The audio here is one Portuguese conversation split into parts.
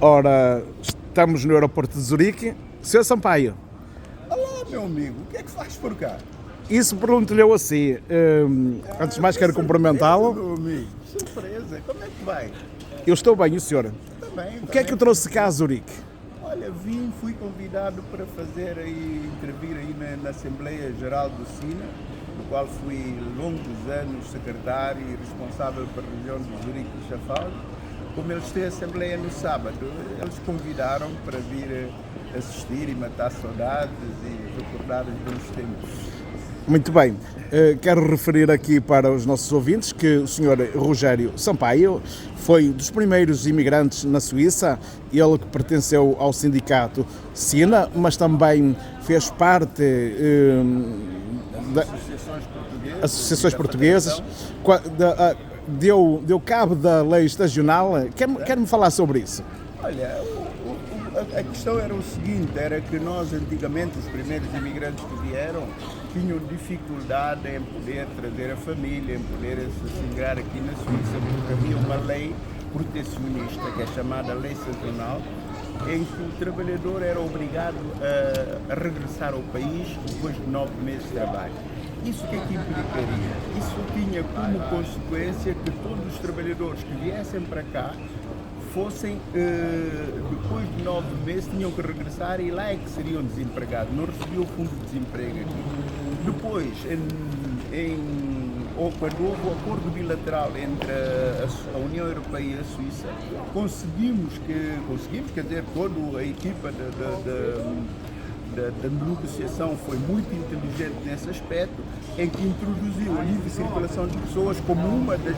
Ora, estamos no aeroporto de Zurique. Sr. Sampaio, Olá, meu amigo, o que é que faz por cá? isso pergunto-lhe eu assim. Antes de mais quero cumprimentá-lo. Meu amigo, surpresa, como é que vai? Eu estou bem, e o senhor? Também, O que é que o trouxe cá a Zurique? Olha, fui convidado para fazer aí, intervir aí na Assembleia Geral do SINA, do qual fui longos anos secretário e responsável pela região de Zurique e Chafalda. Como eles têm Assembleia no sábado, eles convidaram para vir assistir e matar saudades e recordar os bons tempos. Muito bem. Quero referir aqui para os nossos ouvintes que o Sr. Rogério Sampaio foi dos primeiros imigrantes na Suíça, ele que pertenceu ao sindicato SINA, mas também fez parte das associações portuguesas, deu cabo da lei estacional. Quer-me falar sobre isso? Olha, a questão era o seguinte, era que nós antigamente, os primeiros imigrantes que vieram, tinham dificuldade em poder trazer a família, em poder se assimilar aqui na Suíça, porque havia uma lei protecionista, que é chamada lei sazonal, em que o trabalhador era obrigado a regressar ao país depois de 9 meses de trabalho. Isso o que é que implicaria? Isso tinha como consequência que todos os trabalhadores que viessem para cá fossem, depois de 9 meses, tinham que regressar e lá é que seriam desempregados, não recebiam o fundo de desemprego aqui. Depois, quando houve o acordo bilateral entre a União Europeia e a Suíça, conseguimos, quer dizer, toda a equipa da negociação foi muito inteligente nesse aspecto, em que introduziu a livre circulação de pessoas como uma das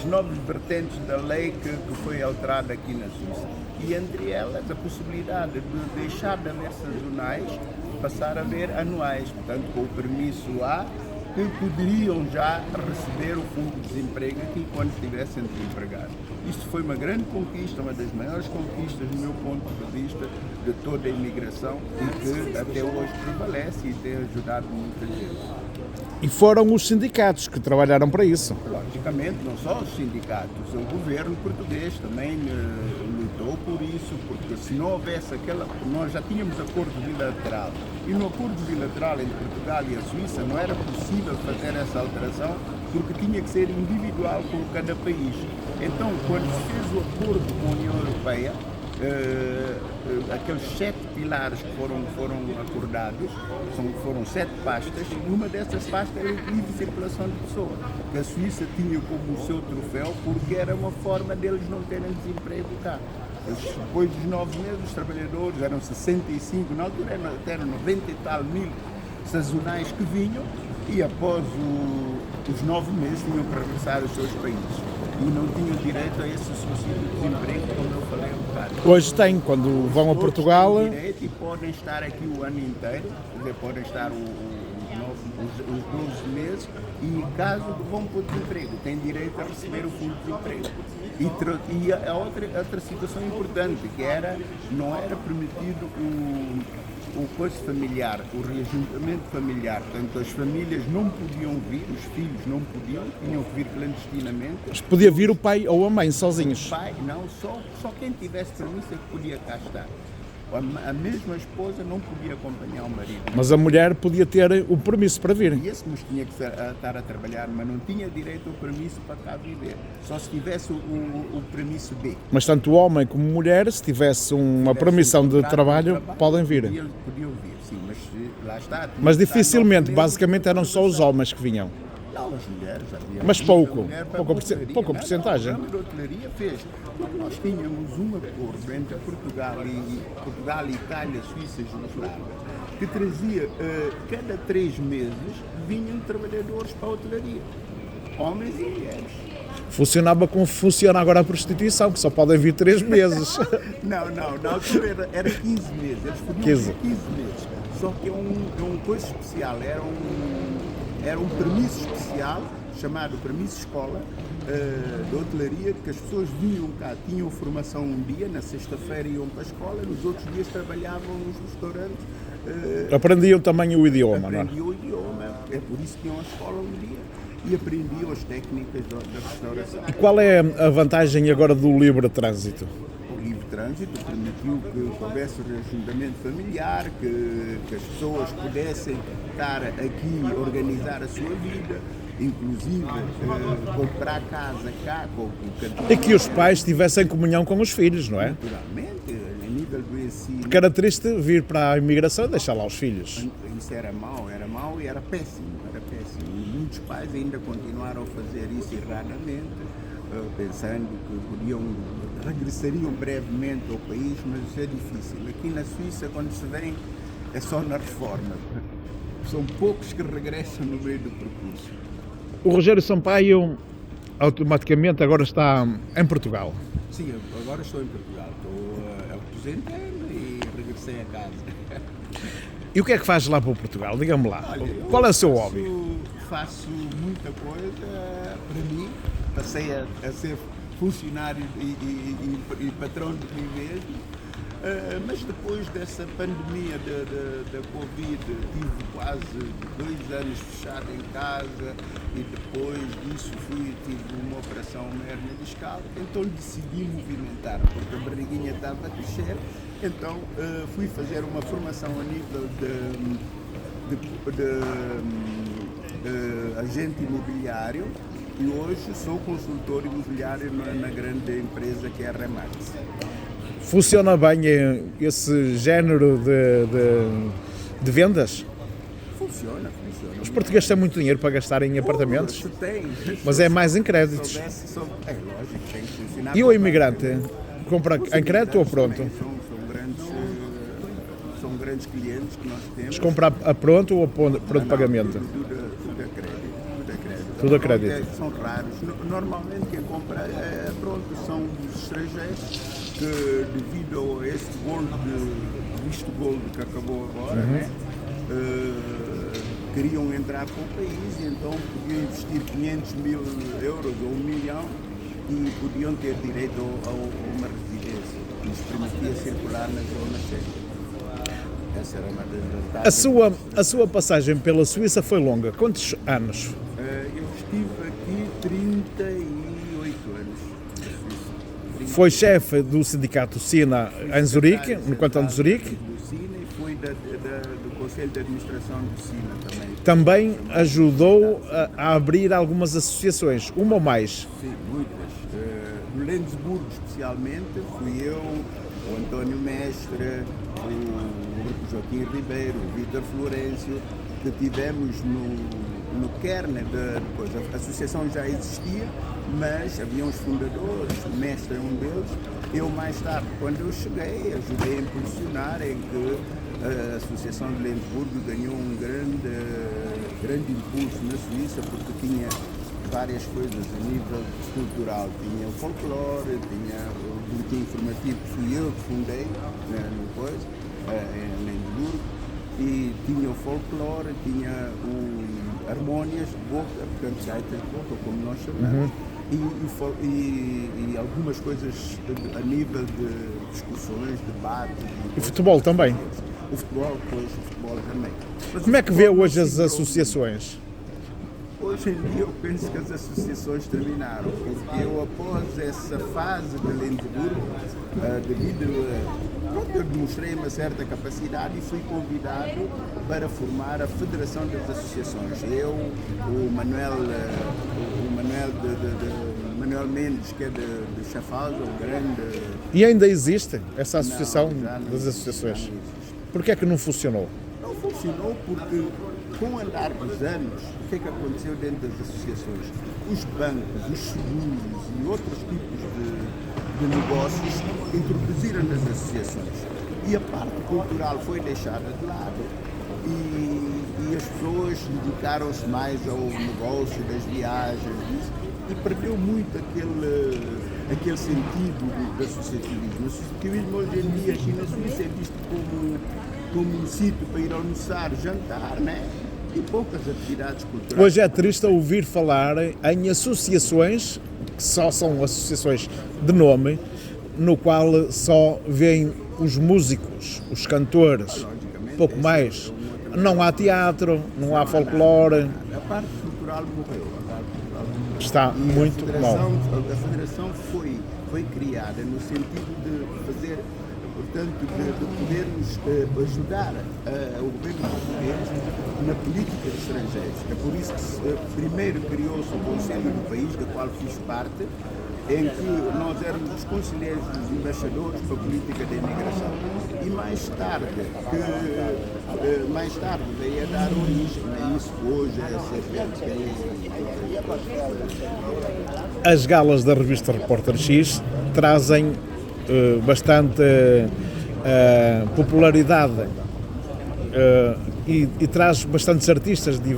nove vertentes da lei que foi alterada aqui na Suíça. E entre elas a possibilidade de deixar de haver sazonais, passar a haver anuais, portanto com o permisso A, que poderiam já receber o fundo de desemprego aqui quando estivessem desempregados. Isto foi uma grande conquista, uma das maiores conquistas, do meu ponto de vista, de toda a imigração e que até hoje prevalece e tem ajudado muita gente. E foram os sindicatos que trabalharam para isso. Logicamente, não só os sindicatos, o governo português também lutou por isso, porque se não houvesse nós já tínhamos acordo bilateral, e no acordo bilateral entre Portugal e a Suíça não era possível fazer essa alteração, porque tinha que ser individual com cada país. Então, quando se fez o acordo com a União Europeia, aqueles 7 pilares que foram acordados, foram 7 pastas, e uma dessas pastas era a livre circulação de pessoas, que a Suíça tinha como o seu troféu, porque era uma forma deles não terem desemprego cá. Depois dos 9 meses, os trabalhadores eram 65, na altura eram 90 e tal mil sazonais que vinham, e após os 9 meses tinham que regressar aos seus países. E não tinham direito a esse subsídio de desemprego, como eu falei um bocado. Hoje têm, quando vão a Portugal. Têm direito e podem estar aqui o ano inteiro, podem estar os 12 meses, e caso vão para o desemprego, têm direito a receber o fundo de desemprego. E a outra situação importante, que não era permitido o coisa familiar, o reajuntamento familiar. Portanto, as famílias não podiam vir, os filhos não podiam, tinham que vir clandestinamente. Mas podia vir o pai ou a mãe sozinhos? O pai, não, só quem tivesse permissão é que podia cá estar. A mesma esposa não podia acompanhar o marido. Mas a mulher podia ter o permisso para vir. E esse, mas tinha que estar a trabalhar, mas não tinha direito ao permisso para cá viver. Só se tivesse o permisso B. Mas tanto homem como mulher, se tivesse uma permissão de trabalho, podem vir. Podiam vir, sim, mas lá está. Mas dificilmente, basicamente eram só os homens que vinham. Não, as mulheres havia. Mas pouca porcentagem. O programa de hotelaria fez, porque nós tínhamos um acordo entre Portugal, Itália, Suíça e Jugoslávia, que trazia, cada 3 meses, vinham trabalhadores para a hotelaria, homens e mulheres. Funcionava como funciona agora a prostituição, que só podem vir 3 meses. Não, na altura era 15 meses, eles podiam vir 15 meses, só que é um coisa especial, era um permisso especial, chamado permisso escola, de hotelaria, que as pessoas vinham cá, tinham formação um dia, na sexta-feira iam para a escola, nos outros dias trabalhavam nos restaurantes. Aprendiam também o idioma, não é? Aprendiam o idioma, é por isso que iam à escola um dia. e aprendi as técnicas da restauração. E qual é a vantagem agora do livre trânsito? O livre trânsito permitiu que houvesse reajuntamenento familiar, que as pessoas pudessem estar aqui, organizar a sua vida, inclusive comprar casa cá, com o cartão. E que os pais tivessem comunhão com os filhos, não é? Naturalmente, a nível do ensino. Porque era triste vir para a imigração e deixar lá os filhos. Isso era mau e era péssimo, E muitos pais ainda continuaram a fazer isso erradamente, pensando que regressariam brevemente ao país, mas isso é difícil. Aqui na Suíça, quando se vem, é só na reforma. São poucos que regressam no meio do percurso. O Rogério Sampaio automaticamente agora está em Portugal. Sim, agora estou em Portugal. Estou aposentando e regressei a casa. E o que é que faz lá para Portugal? Diga-me lá. Olha, qual é o seu hobby? Faço muita coisa para mim. Passei a ser funcionário e patrão de mim mesmo. Mas depois dessa pandemia da Covid, tive quase 2 anos fechado em casa e depois disso tive uma operação na hérnia discal, então decidi movimentar, porque a barriguinha estava a crescer, então fui fazer uma formação a nível de agente imobiliário e hoje sou consultor imobiliário na grande empresa que é a Remax. Funciona bem esse género de vendas? Funciona. Os portugueses têm muito dinheiro para gastar em apartamentos, mas é mais em créditos. É lógico, tem que funcionar. E o imigrante compra em crédito ou pronto? São grandes clientes que nós temos. Mas compra a pronto ou a pronto de pagamento? Tudo a crédito. São raros. Normalmente quem compra é pronto, são os estrangeiros que devido a esse visto gold que acabou agora, queriam entrar para o país e então podiam investir 500 mil euros ou 1 milhão e podiam ter direito a uma residência que lhes permitia circular na zona cheia. Essa era uma das vantagens. A sua passagem pela Suíça foi longa. Quantos anos? Eu estive aqui 38 anos. Foi chefe do sindicato SINA em Zurique, no cantão de Zurique. Do SINA e fui do Conselho de Administração do SINA também. Também ajudou a abrir algumas associações, uma ou mais. Sim, muitas. No Lenzburgo especialmente, fui eu, o António Mestre, o Joaquim Ribeiro, o Vítor Florencio, que tivemos no kernel da coisa. A associação já existia, mas havia uns fundadores, o Mestre é um deles. Eu mais tarde, quando eu cheguei, ajudei a impulsionar em que a Associação de Lenzburgo ganhou um grande impulso na Suíça, porque tinha várias coisas a nível cultural. Tinha o folclore, tinha o boletim informativo que fui eu que fundei em Lenzburgo, e tinha o folclore, tinha harmónias de boca, portanto gaitas de boca, como nós chamamos, e algumas coisas a nível de discussões, debates. E futebol também? O futebol também. Mas como é que vê hoje as associações? Hoje em dia eu penso que as associações terminaram, porque eu após essa fase de Lenzburgo, eu demonstrei uma certa capacidade e fui convidado para formar a Federação das Associações. Eu, o Manuel Mendes, que é de Schaffhausen, um grande... E ainda existe essa associação não das associações? existe. Porquê é que não funcionou? Não funcionou porque, com o andar dos anos, o que é que aconteceu dentro das associações? Os bancos, os seguros e outros tipos de negócios introduziram nas associações. E a parte cultural foi deixada de lado e as pessoas dedicaram-se mais ao negócio das viagens disso, e perdeu muito aquele sentido do associativismo. O associativismo hoje em dia aqui na Suíça é visto como um sítio para ir almoçar, jantar, né? E poucas atividades culturais. Hoje é triste ouvir falar em associações, que só são associações de nome, no qual só vêm os músicos, os cantores, pouco mais. Não há teatro, não há folclore. A parte cultural morreu. Está E muito mal. a federação foi criada no sentido de fazer, portanto, de podermos ajudar o governo português na política de estrangeiros. É por isso que primeiro criou-se o Conselho do País, do qual fiz parte, em que nós éramos os conselheiros dos embaixadores para a política da imigração. E mais tarde veio a dar origem a isso que hoje é a CPLP. As galas da revista Repórter X trazem bastante popularidade e traz bastantes artistas de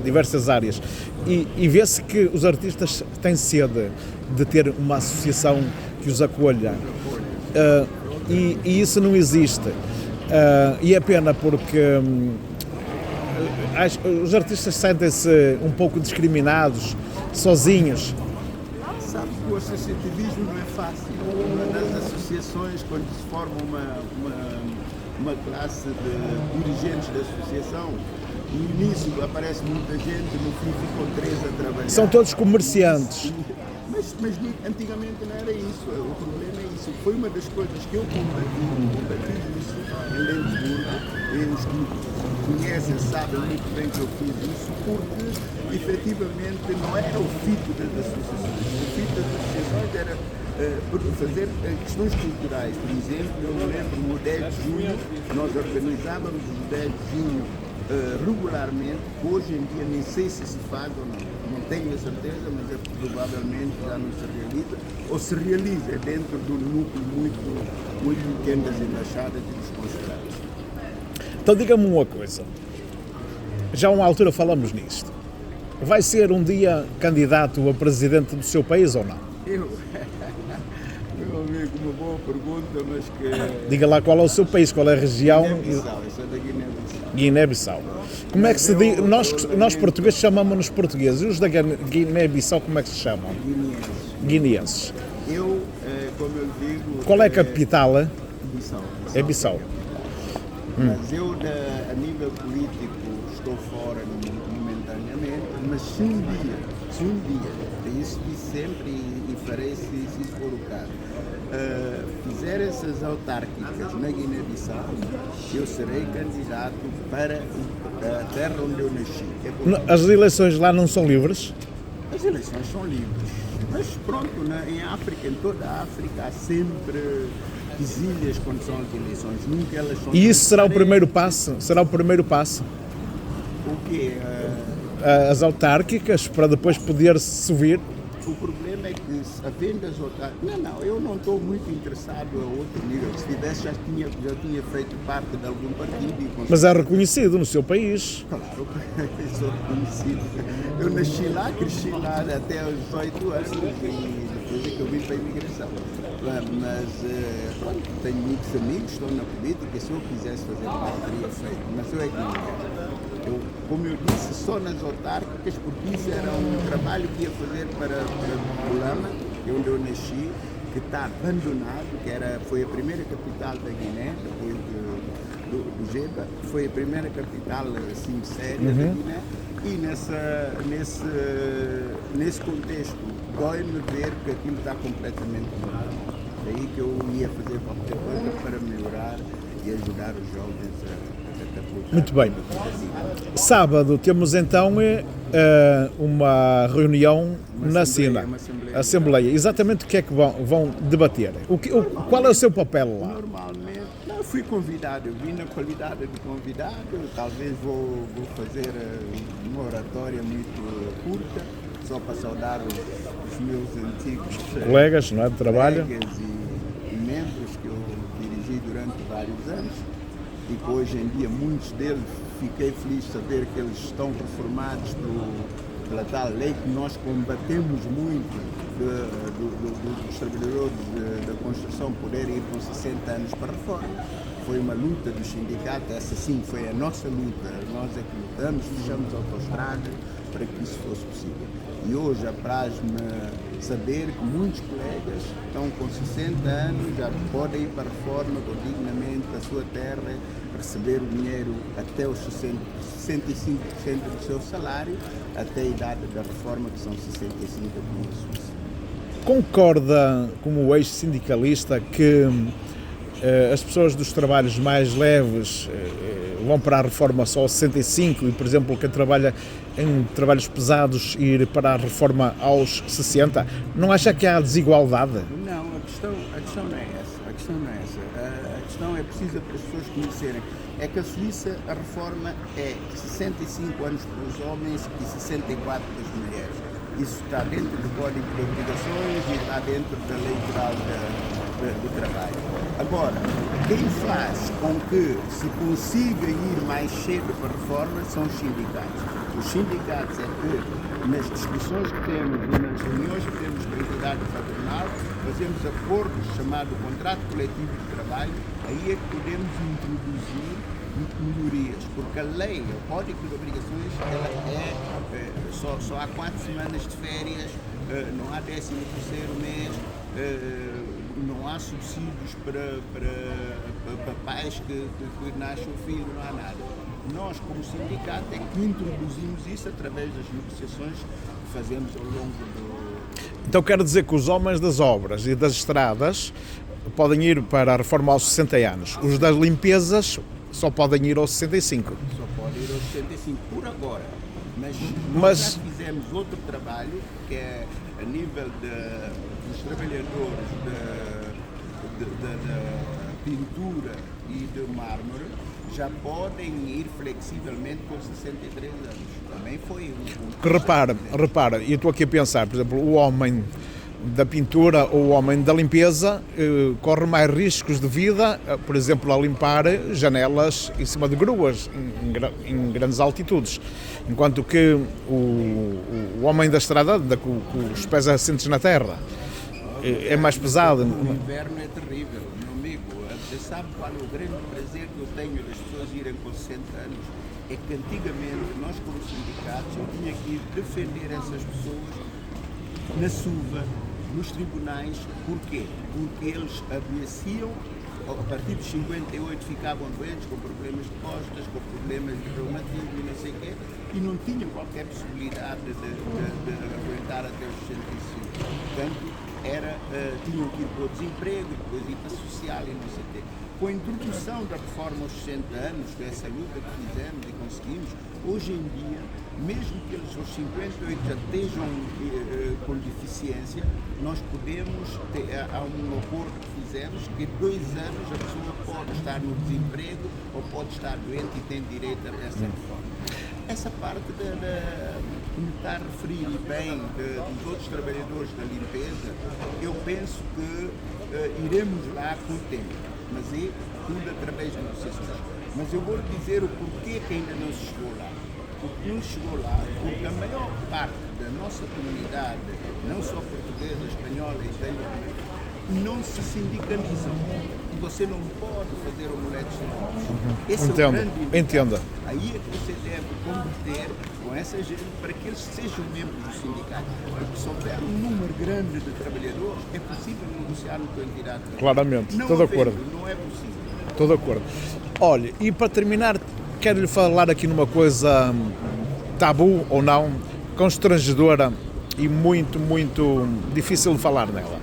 diversas áreas. E vê-se que os artistas têm sede de ter uma associação que os acolha. E isso não existe. E é pena porque os artistas sentem-se um pouco discriminados, sozinhos. Sabe que o associativismo não é fácil. Nas associações, quando se forma uma classe de dirigentes da associação, no início aparece muita gente, no fim ficam 3 a trabalhar. São todos comerciantes. Mas antigamente não era isso. O problema é isso. Foi uma das coisas que eu combati isso em Lentesburgo. E os que me conhecem sabem muito bem que eu fiz isso, porque efetivamente não era o fito das associações. O fito das associações era fazer questões culturais. Por exemplo, eu me lembro no 10 de junho, nós organizávamos o 10 de junho regularmente. Hoje em dia nem sei se faz ou não tenho a certeza, mas provavelmente já não se realiza, ou se realiza dentro de um núcleo muito pequeno das embaixadas e dos consulados. Então diga-me uma coisa, já a uma altura falamos nisto, vai ser um dia candidato a presidente do seu país ou não? Meu amigo, uma boa pergunta, mas que... Diga lá qual é o seu país, qual é a região? Guiné-Bissau, eu sou da Guiné-Bissau. Guiné-Bissau. Como é que se diz? Nós portugueses chamamos-nos portugueses, e os da Guiné-Bissau como é que se chamam? Guineenses. Eu, como eu digo... Qual é a capital? Bissau. É Bissau. Mas eu, a nível político, estou fora momentaneamente, mas se um dia, isso disse sempre e farei se isso for o caso, fizer essas autárquicas na Guiné-Bissau, eu serei candidato para a terra onde eu nasci. As eleições lá não são livres? As eleições são livres, mas pronto, em África, em toda a África, há sempre quesilhas quando são as eleições, nunca elas são... E isso será o primeiro passo? Será o primeiro passo? O quê? As autárquicas, para depois poder subir? O problema é que, havendo as autárquicas... Não, eu não estou muito interessado a outro nível. Se tivesse, já tinha feito parte de algum partido. Mas é reconhecido no seu país. Claro, eu sou reconhecido. Eu nasci lá, cresci lá até aos 18 anos e depois é que eu vim para a imigração. Mas, pronto, tenho muitos amigos, estou na política, e se eu quisesse fazer parte, teria feito. Mas eu é que não quero. Como eu disse, só nas autárquicas, porque isso era um trabalho que ia fazer para Bulama, onde eu nasci, que está abandonado, foi a primeira capital da Guiné, depois do Jeba, foi a primeira capital assim séria da Guiné, e nesse contexto dói-me ver que aquilo está completamente mudado. Daí que eu ia fazer qualquer coisa para melhorar e ajudar os jovens a catapultar. Muito bem. Sábado temos então uma reunião na Sina. Assembleia. Exatamente o que é que vão debater? Qual é o seu papel lá? Normalmente, eu fui convidado, eu vim na qualidade de convidado, talvez vou fazer uma oratória muito curta, só para saudar os meus antigos colegas, não é, de trabalho. Colegas e membros que eu dirigi durante vários anos e que hoje em dia muitos deles, fiquei feliz de saber que eles estão reformados pela tal lei que nós combatemos muito dos trabalhadores da construção poderem ir com 60 anos para reforma. Foi uma luta do sindicato, essa sim foi a nossa luta, nós é que lutamos, fechamos autoestradas para que isso fosse possível. E hoje apraz-me saber que muitos colegas estão com 60 anos, já podem ir para a reforma dignamente da sua terra, receber o dinheiro até os 65% do seu salário, até a idade da reforma, que são 65 aqui na Suíça. Concorda, como ex-sindicalista, que as pessoas dos trabalhos mais leves vão para a reforma só aos 65 e, por exemplo, quem trabalha em trabalhos pesados ir para a reforma aos 60? Não acha que há desigualdade? Não, a questão não é essa. A questão é precisa para as pessoas conhecerem. É que a Suíça, a reforma é 65 anos para os homens e 64 para as mulheres. Isso está dentro do Código de Obrigações e está dentro da Lei Geral do Trabalho. Agora, quem faz com que se consiga ir mais cedo para a reforma são os sindicatos. Os sindicatos é que, nas discussões que temos e nas reuniões que temos com a entidade patronal, fazemos acordos chamado contrato coletivo de trabalho, aí é que podemos introduzir melhorias, porque a lei, o Código de Obrigações, ela só há 4 semanas de férias, não há 13º mês, não há subsídios para pais que nascem o filho, não há nada. Nós, como sindicato, é que introduzimos isso através das negociações que fazemos ao longo do... Então quero dizer que os homens das obras e das estradas podem ir para a reforma aos 60 anos. Os das limpezas só podem ir aos 65. Só podem ir aos 65 por agora. Mas já fizemos outro trabalho que é a nível dos trabalhadores da pintura e do mármore, já podem ir flexivelmente com 63 anos. Também foi Repara, e eu estou aqui a pensar, por exemplo, o homem da pintura ou o homem da limpeza corre mais riscos de vida, por exemplo, a limpar janelas em cima de gruas, em grandes altitudes. Enquanto que o homem da estrada anda com os pés assentes na terra. É mais pesado. O inverno é terrível, meu amigo. Você sabe qual é o grande prazer que eu tenho das pessoas irem com 60 anos? É que antigamente nós, como sindicatos, eu tinha que ir defender essas pessoas na SUVA, nos tribunais. Porquê? Porque eles adoeciam, a partir dos 58 ficavam doentes, com problemas de costas, com problemas de reumatismo e não sei o quê, e não tinham qualquer possibilidade de aguentar até os 65. Portanto, tinham que ir para o desemprego, depois ir para a social e não sei o quê. Com a introdução da reforma aos 60 anos, com essa luta que fizemos e conseguimos, hoje em dia, mesmo que eles aos 58 já estejam com deficiência, nós podemos há um acordo que fizemos que 2 anos a pessoa pode estar no desemprego ou pode estar doente e tem direito a essa reforma. Essa parte que me está a referir bem dos outros trabalhadores da limpeza, eu penso que iremos lá com o tempo, mas é tudo através de negociações. Mas eu vou lhe dizer o porquê que ainda não se chegou lá. Porque não chegou lá, porque a maior parte da nossa comunidade, não só portuguesa, espanhola e italiana, não se sindicalizam. E você não pode fazer omeletes novos. Esse é o grande Entenda. Aí é que você deve combater com essa gente para que eles sejam membros do sindicato. Porque se houver um número grande de trabalhadores, é possível negociar no candidato. Claramente, não estou de acordo. Não é possível. Estou de acordo. Olha, e para terminar, quero-lhe falar aqui numa coisa tabu ou não, constrangedora e muito, muito difícil de falar nela.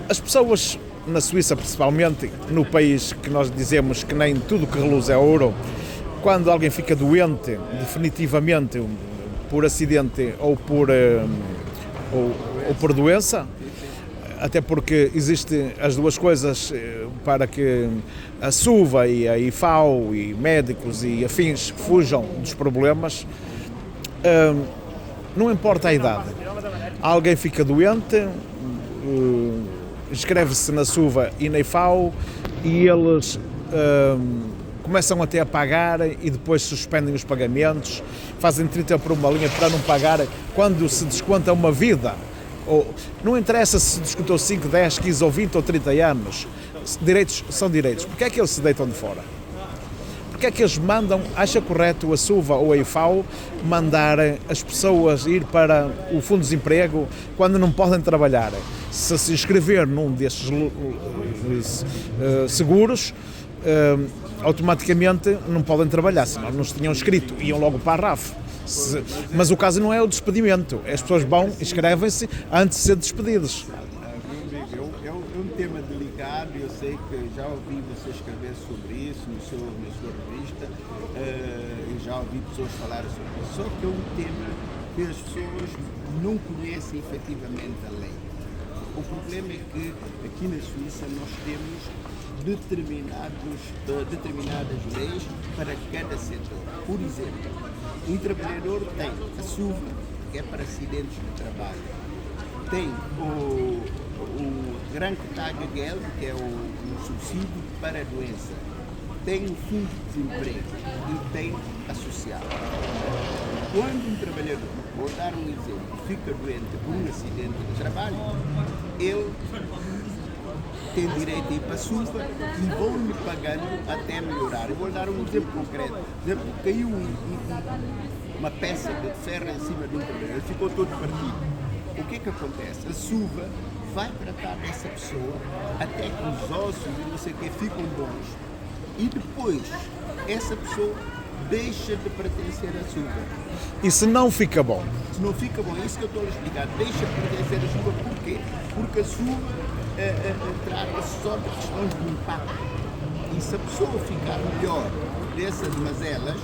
As pessoas na Suíça, principalmente, no país que nós dizemos que nem tudo que reluz é ouro, quando alguém fica doente, definitivamente, por acidente ou por doença, até porque existem as duas coisas para que a SUVA e a IFAO e médicos e afins fujam dos problemas, não importa a idade. Alguém fica doente, inscreve-se na SUVA e na IFAO e eles começam até a pagar e depois suspendem os pagamentos, fazem 30 por uma linha para não pagar quando se desconta uma vida. Não interessa se discutiu 5, 10, 15 ou 20 ou 30 anos, direitos são direitos. Porquê é que eles se deitam de fora? porque é que eles mandam, acha correto a SUVA ou a IFAO mandar as pessoas ir para o Fundo de Desemprego quando não podem trabalhar? Se inscrever num destes seguros, automaticamente não podem trabalhar, senão não se tinham inscrito, iam logo para a RAF. Mas o caso não é o despedimento, as pessoas vão, inscrevem-se antes de ser despedidos. É um tema delicado, eu sei que já ouvi você escrever sobre isso na sua revista, e já ouvi pessoas falar sobre isso, só que é um tema que as pessoas não conhecem efetivamente a lei. O problema é que aqui na Suíça nós temos determinadas leis para cada setor. Por exemplo, um trabalhador tem a SUVA, que é para acidentes de trabalho, tem o Krankentagegeld, que é o subsídio para a doença, tem o fundo de desemprego e tem a social. Quando um trabalhador, vou dar um exemplo, fica doente por um acidente de trabalho, ele tem direito a ir para a SUVA e vão-lhe pagando até melhorar. Eu vou dar um exemplo concreto. Por exemplo, caiu uma peça de ferro em cima de um trabalhador, ele ficou todo partido. O que é que acontece? A SUVA vai tratar dessa pessoa até que os ossos e não sei o que ficam bons. E depois, essa pessoa deixa de pertencer à SUVA. E se não fica bom? Se não fica bom, é isso que eu estou a explicar. Deixa de pertencer à SUVA, porquê? Porque a SUVA trata-se só de questões de impacto. E se a pessoa ficar melhor dessas mazelas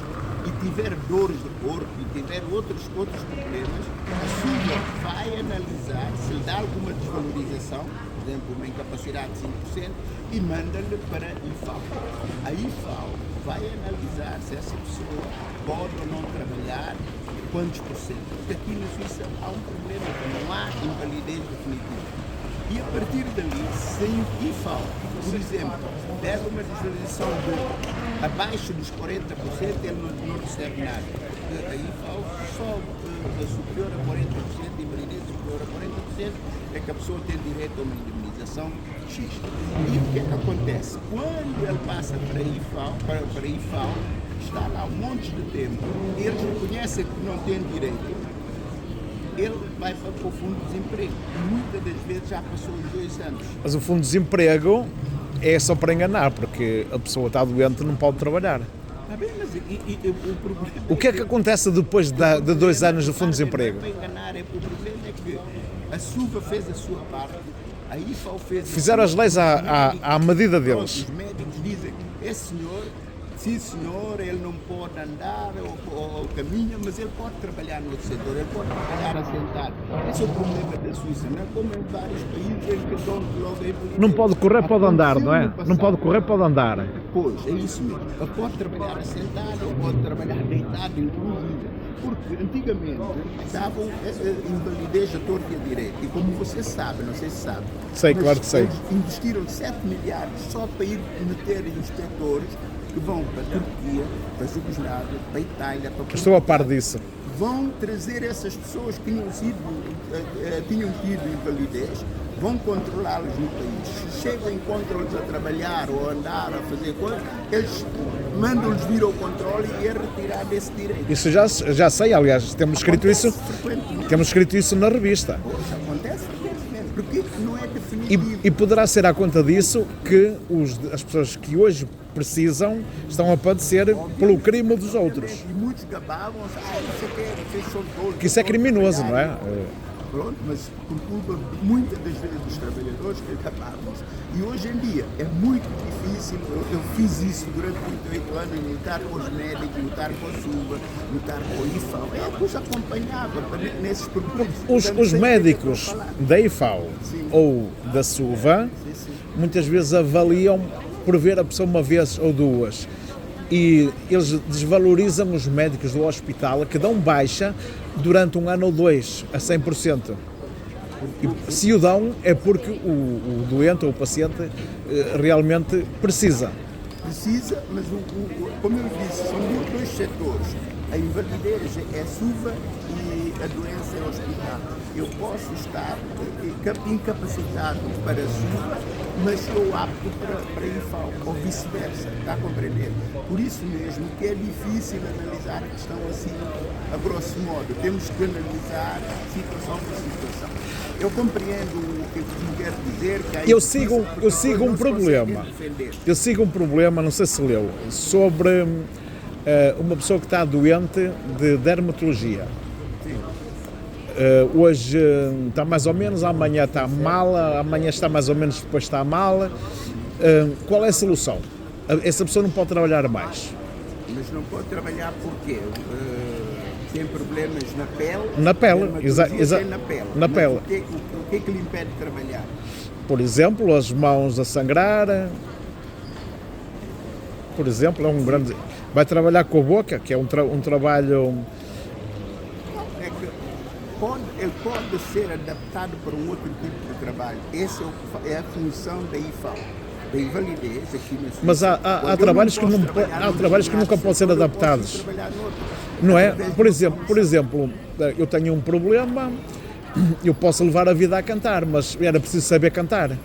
e tiver dores de corpo e tiver outros problemas, a SUVA vai analisar se lhe dá alguma desvalorização, por exemplo, uma incapacidade de 5%, e manda-lhe para a IFAO. A IFAO vai analisar se essa pessoa pode ou não trabalhar, quantos por cento. Porque aqui na Suíça há um problema, que não há invalidez definitiva. E a partir dali, se o IFAO, por exemplo, der uma desvalorização abaixo dos 40%, ele não recebe nada. A IFAO só superior a 40%, invalidez superior a 40%, é que a pessoa tem direito a uma indemnização X. E o que é que acontece? Quando ele passa para a IFAO, está lá um monte de tempo, eles reconhecem que não tem direito, ele vai para o Fundo de Desemprego. Muitas das vezes já passou os 2 anos. Mas o Fundo de Desemprego é só para enganar, porque a pessoa está doente e não pode trabalhar. Está bem, mas o problema... O que é que acontece depois de 2 anos do Fundo de Desemprego? Não é para enganar, o problema é que a SUVA fez a sua parte, a IFAO fez a sua. Fizeram as leis à medida deles. Os médicos dizem, esse senhor, sim senhor, ele não pode andar ou caminha, mas ele pode trabalhar no outro setor, ele pode trabalhar assentado. Esse é o problema da Suíça, não é como em vários países em que dão logo aí... Não pode correr, pode andar, não é? Não pode correr, pode andar. Pois, é isso mesmo. Ele pode trabalhar assentado ou pode trabalhar deitado, inclusive. Porque antigamente davam invalidez a torto e a direito. E como você sabe, não sei se sabe, Sei, claro que sei. Eles investiram 7 milhares só para ir meter inspectores que vão para a Turquia, para a Jugoslávia, para a Itália, para Portugal. Estou a par disso. Vão trazer essas pessoas que tinham tido invalidez, vão controlá-los no país. Chegam, encontram-los a trabalhar ou a andar, a fazer coisas, eles mandam-lhes vir ao controle e a retirar desse direito. Isso já sei, aliás, temos escrito isso na revista. Poxa, acontece frequentemente, porque não é definitivo. E poderá ser à conta disso que as pessoas que hoje precisam estão a padecer pelo crime dos outros. E muitos gabavam-se, isso aqui fez só dor. Que isso é criminoso, não é? Pronto, mas por culpa muitas das vezes dos trabalhadores que acabavam-se. E hoje em dia é muito difícil, eu fiz isso durante 38 anos, lutar com os médicos, lutar com a SUVA, lutar com o IFAO. É que os acompanhava nesses problemas. Os médicos da IFAO ou da SUVA muitas vezes avaliam por ver a pessoa uma vez ou duas. E eles desvalorizam os médicos do hospital que dão baixa durante 1 ano ou 2 a 100%. E se o dão é porque o doente ou o paciente realmente precisa. Precisa, mas como eu disse, são 2 setores. A invalidez é a SUVA e a doença é o hospital. Eu posso estar incapacitado para a SUVA mas sou apto para IFAO, ou vice-versa, está a compreender? Por isso mesmo que é difícil analisar a questão assim, a grosso modo. Temos que analisar situação por situação. Eu compreendo o que me quer dizer. Que eu sigo um problema. Eu sigo um problema, não sei se leu, sobre uma pessoa que está doente de dermatologia. Hoje está mais ou menos, amanhã está mal, amanhã está mais ou menos, depois está mal. Qual é a solução? Essa pessoa não pode trabalhar mais. Mas não pode trabalhar porque tem problemas na pele. Na pele, na pele. O que é que lhe impede de trabalhar? Por exemplo, as mãos a sangrar. Por exemplo, é um grande. Vai trabalhar com a boca, que é um trabalho. Ele pode ser adaptado para um outro tipo de trabalho. Essa é a função da IFAO, da invalidez aqui na Suíça. Mas há trabalhos que nunca podem ser adaptados. Não é? Por exemplo, eu tenho um problema, eu posso levar a vida a cantar, mas era preciso saber cantar.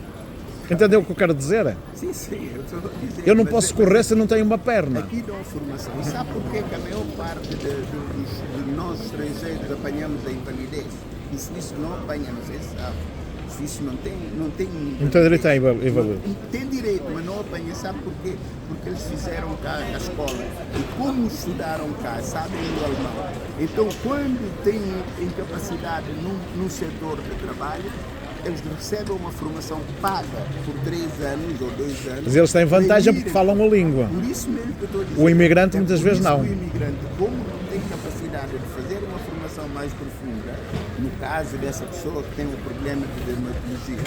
Entendeu o que eu quero dizer? Sim, eu estou a dizer. Eu não posso correr se não tenho uma perna. Aqui dão formação. E sabe porquê que a maior parte de nós estrangeiros apanhamos a invalidez? E Suíço não apanha, não sei se sabe. Suíço não tem direito a invalidez. Tem direito, mas não apanha. Sabe porquê? Porque eles fizeram cá a escola. E como estudaram cá, sabem o alemão. Então, quando têm incapacidade num setor de trabalho, eles recebem uma formação paga por 3 anos ou 2 anos. Mas eles têm vantagem porque falam a língua. Por isso mesmo que eu estou a dizer. O imigrante muitas vezes não. O imigrante, como não tem capacidade de fazer uma formação mais profunda, no caso dessa pessoa que tem um problema de dermatologia,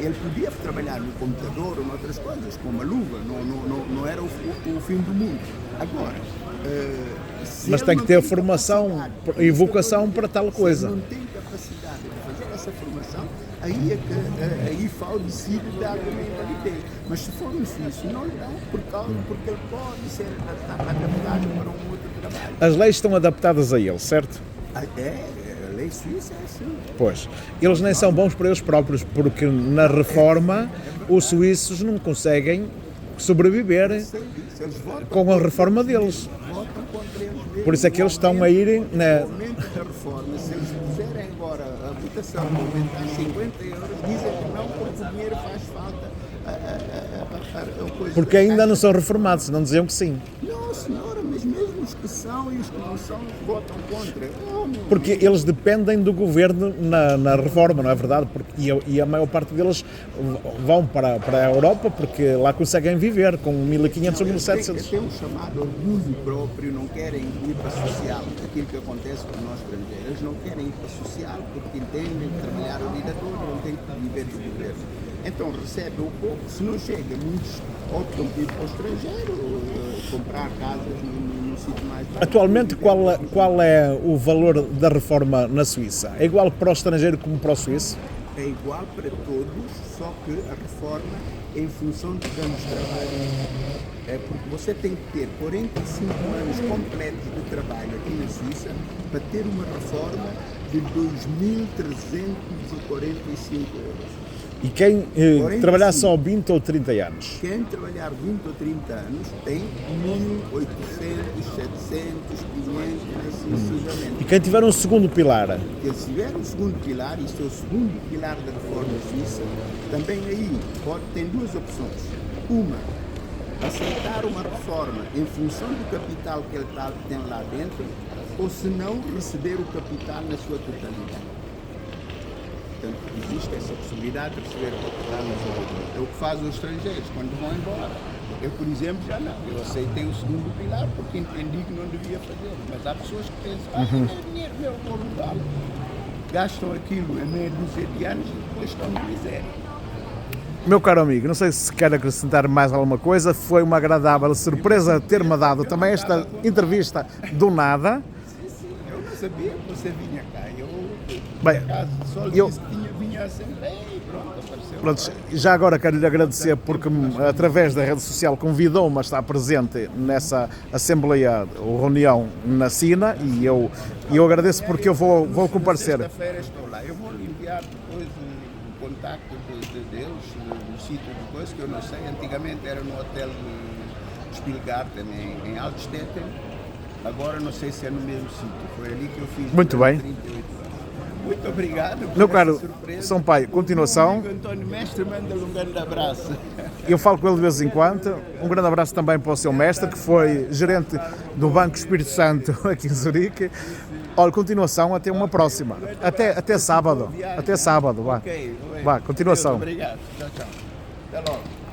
ele podia trabalhar no computador ou outras coisas, com uma luva, não era o fim do mundo. Agora, mas tem que ter formação e vocação para tal coisa. Se ele não tem capacidade de fazer essa formação, aí é que a IFAO decide dar uma invalidez. Mas se for um suíço, não lhe dão, porque ele pode ser adaptado para um outro trabalho. As leis estão adaptadas a ele, certo? A lei suíça é assim. Pois. Eles nem são bons para eles próprios, porque na reforma os suíços não conseguem sobreviver com a reforma deles. Por isso é que eles estão a ir na... No momento da reforma, se eles puserem agora a votação de aumentar 50 euros, dizem que não, porque o dinheiro faz falta. Porque ainda não são reformados, não diziam que sim. Não, senhora, mas mesmo os que são e os que não são votam contra. Porque eles dependem do governo na reforma, não é verdade? E a maior parte deles vão para a Europa porque lá conseguem viver com 1.500 ou 1.700. Tem um chamado orgulho próprio, não querem ir para a social. Aquilo que acontece com nós estrangeiros, eles não querem ir para a social porque entendem que trabalhar a vida toda, não têm que viver do governo. Então recebe um pouco, se não chega, muitos optam por ir para o estrangeiro, comprar casas num sítio mais barato. Atualmente, qual é o valor da reforma na Suíça? É igual para o estrangeiro como para o suíço? É igual para todos, só que a reforma é em função de anos de trabalho. É porque você tem que ter 45 anos completos de trabalho aqui na Suíça para ter uma reforma de 2.345 euros. E quem trabalhar só 20 ou 30 anos? Quem trabalhar 20 ou 30 anos tem 1.800, 700, 500, assim sucessivamente. E quem tiver um segundo pilar? Se tiver um segundo pilar, isto é o segundo pilar da reforma suíça, também aí tem 2 opções. Uma, aceitar uma reforma em função do capital que ele tem lá dentro, ou se não, receber o capital na sua totalidade. Portanto, existe essa possibilidade de receber o capital na sua totalidade. É o que fazem os estrangeiros quando vão embora. Eu, por exemplo, já não. Eu aceitei o segundo pilar porque entendi que não devia fazer. Mas há pessoas que pensam, é dinheiro meu, vou mudá-lo. Gastam aquilo em meia dúzia de anos e depois estão na miséria. Meu caro amigo, não sei se quer acrescentar mais alguma coisa. Foi uma agradável surpresa ter-me dado também esta entrevista do nada. Sim, eu não sabia que você vinha cá. Bem, só disse que vinha à Assembleia e pronto, apareceu. Pronto, já agora quero-lhe agradecer porque através da rede social convidou-me a estar presente nessa Assembleia ou reunião na Sina e eu agradeço porque eu vou comparecer. Sexta-feira estou lá. Eu vou enviar depois o contacto deles, no sítio de coisa, que eu não sei. Antigamente era no hotel Spielgarten, em Altstetten. Agora não sei se é no mesmo sítio. Foi ali que eu fiz. Muito bem. 38 anos. Muito obrigado por Meu essa caro surpresa. Sampaio, continuação. O amigo António Mestre manda-lhe um grande abraço. Eu falo com ele de vez em quando. Um grande abraço também para o seu mestre, que foi gerente do Banco Espírito Santo aqui em Zurique. Olha, continuação, até uma próxima. Até sábado. Até sábado, vá. Ok, Vá, continuação. Deus, obrigado. Tchau, tchau. Até logo.